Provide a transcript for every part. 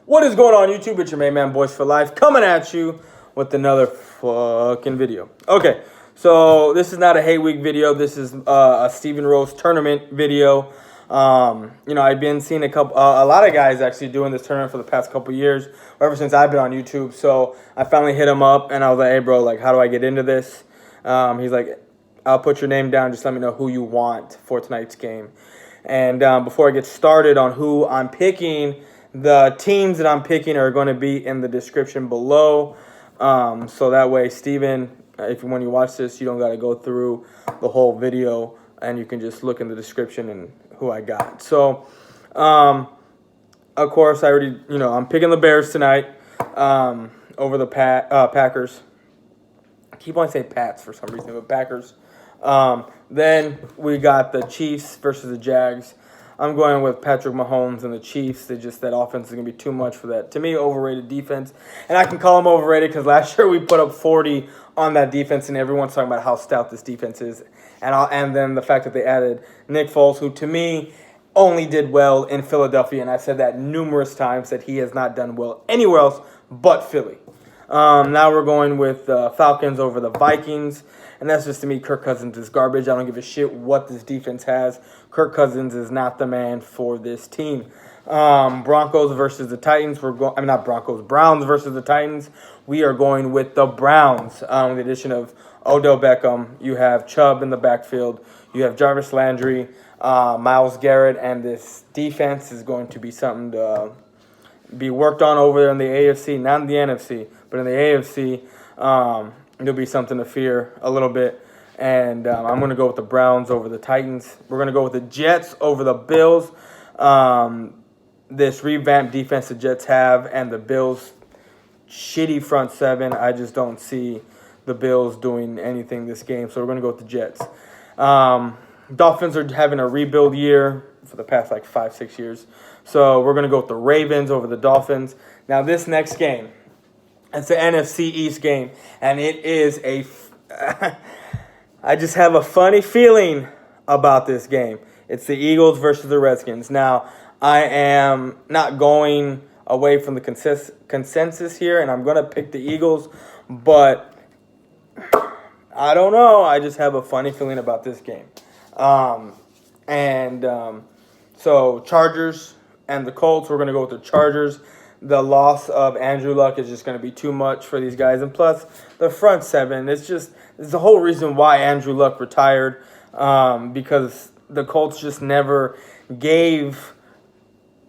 What is going on, YouTube? It's your main man, Boys for Life, coming at you with another fucking video. Okay, so this is not a hate week video. This is a Steven Rose tournament video. I've been seeing a lot of guys actually doing this tournament for the past couple years, or ever since I've been on YouTube. So I finally hit him up, and I was like, "Hey, bro, like, how do I get into this?" He's like, "I'll put your name down. Just let me know who you want for tonight's game." And before I get started on who I'm picking, the teams that I'm picking are going to be in the description below. So that way, Steven, when you watch this, you don't got to go through the whole video, and you can just look in the description and who I got. So, of course, I'm picking the Bears tonight over the Packers. I keep on saying Pats for some reason, but Packers. Then we got the Chiefs versus the Jags. I'm going with Patrick Mahomes and the Chiefs. That offense is going to be too much for that. To me, overrated defense. And I can call them overrated because last year we put up 40 on that defense, and everyone's talking about how stout this defense is. And then the fact that they added Nick Foles, who to me only did well in Philadelphia. And I've said that numerous times, that he has not done well anywhere else but Philly. Now we're going with the Falcons over the Vikings. And that's just, to me, Kirk Cousins is garbage. I don't give a shit what this defense has. Kirk Cousins is not the man for this team. Broncos versus the Titans. Browns versus the Titans. We are going with the Browns. With the addition of Odell Beckham, you have Chubb in the backfield. You have Jarvis Landry, Myles Garrett, and this defense is going to be something to be worked on over there in the AFC, not in the NFC, but in the AFC. There'll be something to fear a little bit. And I'm going to go with the Browns over the Titans. We're going to go with the Jets over the Bills. This revamped defense the Jets have, and the Bills' shitty front seven, I just don't see the Bills doing anything this game. So we're going to go with the Jets. Dolphins are having a rebuild year for the past 5-6 years. So we're going to go with the Ravens over the Dolphins. Now this next game, it's the NFC East game, and it is I just have a funny feeling about this game. It's the Eagles versus the Redskins. Now, I am not going away from the consensus here, and I'm going to pick the Eagles, but I don't know. I just have a funny feeling about this game. So Chargers and the Colts, we're going to go with the Chargers. The loss of Andrew Luck is just going to be too much for these guys. And plus, the front seven, it's the whole reason why Andrew Luck retired, because the Colts just never gave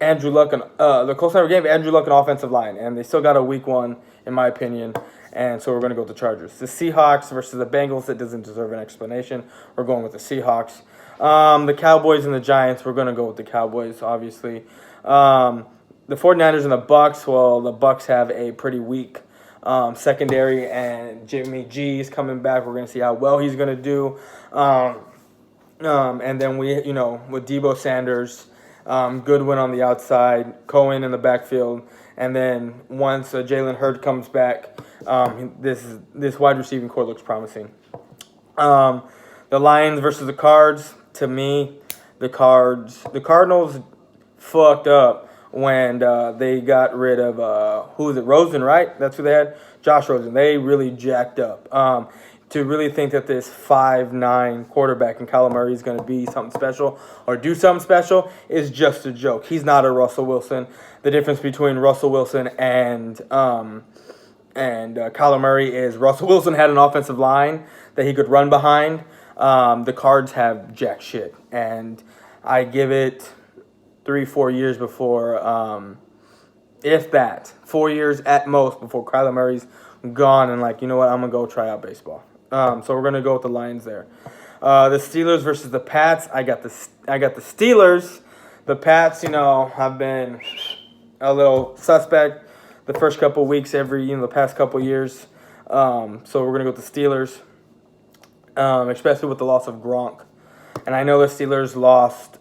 Andrew Luck an offensive line, and they still got a weak one, in my opinion. And so we're going to go with the Chargers. The Seahawks versus the Bengals, that doesn't deserve an explanation. We're going with the Seahawks. The Cowboys and the Giants, we're going to go with the Cowboys, obviously. The 49ers and the Bucks, well, the Bucks have a pretty weak secondary, and Jimmy G is coming back. We're going to see how well he's going to do. And then with Debo Sanders, Goodwin on the outside, Cohen in the backfield, and then once Jalen Hurd comes back, this wide receiving core looks promising. The Lions versus the Cards. To me, the Cardinals fucked up when they got rid of, who was it, Rosen, right? That's who they had? Josh Rosen. They really jacked up. To really think that this 5'9" quarterback in Kyler Murray is going to be something special or do something special is just a joke. He's not a Russell Wilson. The difference between Russell Wilson and Kyler Murray is Russell Wilson had an offensive line that he could run behind. The Cards have jack shit. And I give it 3-4 years before, if that, 4 years at most before Kyler Murray's gone and I'm going to go try out baseball. So we're going to go with the Lions there. The Steelers versus the Pats. I got the Steelers. The Pats, have been a little suspect the first couple of weeks the past couple of years. So we're going to go with the Steelers, especially with the loss of Gronk. And I know the Steelers lost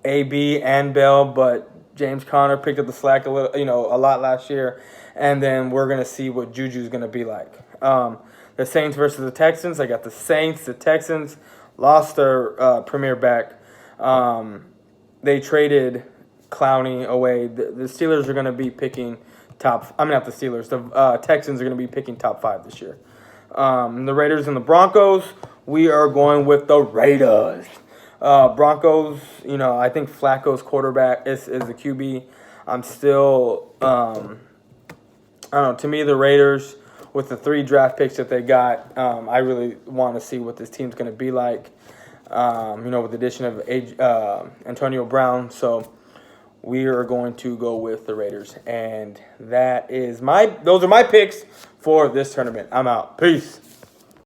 AB and Bell, but James Conner picked up the slack a lot last year. And then we're going to see what Juju's going to be like. The Saints versus the Texans. I got the Saints. The Texans lost their premier back. They traded Clowney away. The Steelers are going to be picking not the Steelers. The Texans are going to be picking top 5 this year. The Raiders and the Broncos, we are going with the Raiders. Broncos, I think Flacco's quarterback is the QB. I'm still, I don't know, to me, the Raiders, with the 3 draft picks that they got, I really want to see what this team's going to be like, with the addition of Antonio Brown. So we are going to go with the Raiders. And those are my picks for this tournament. I'm out. Peace.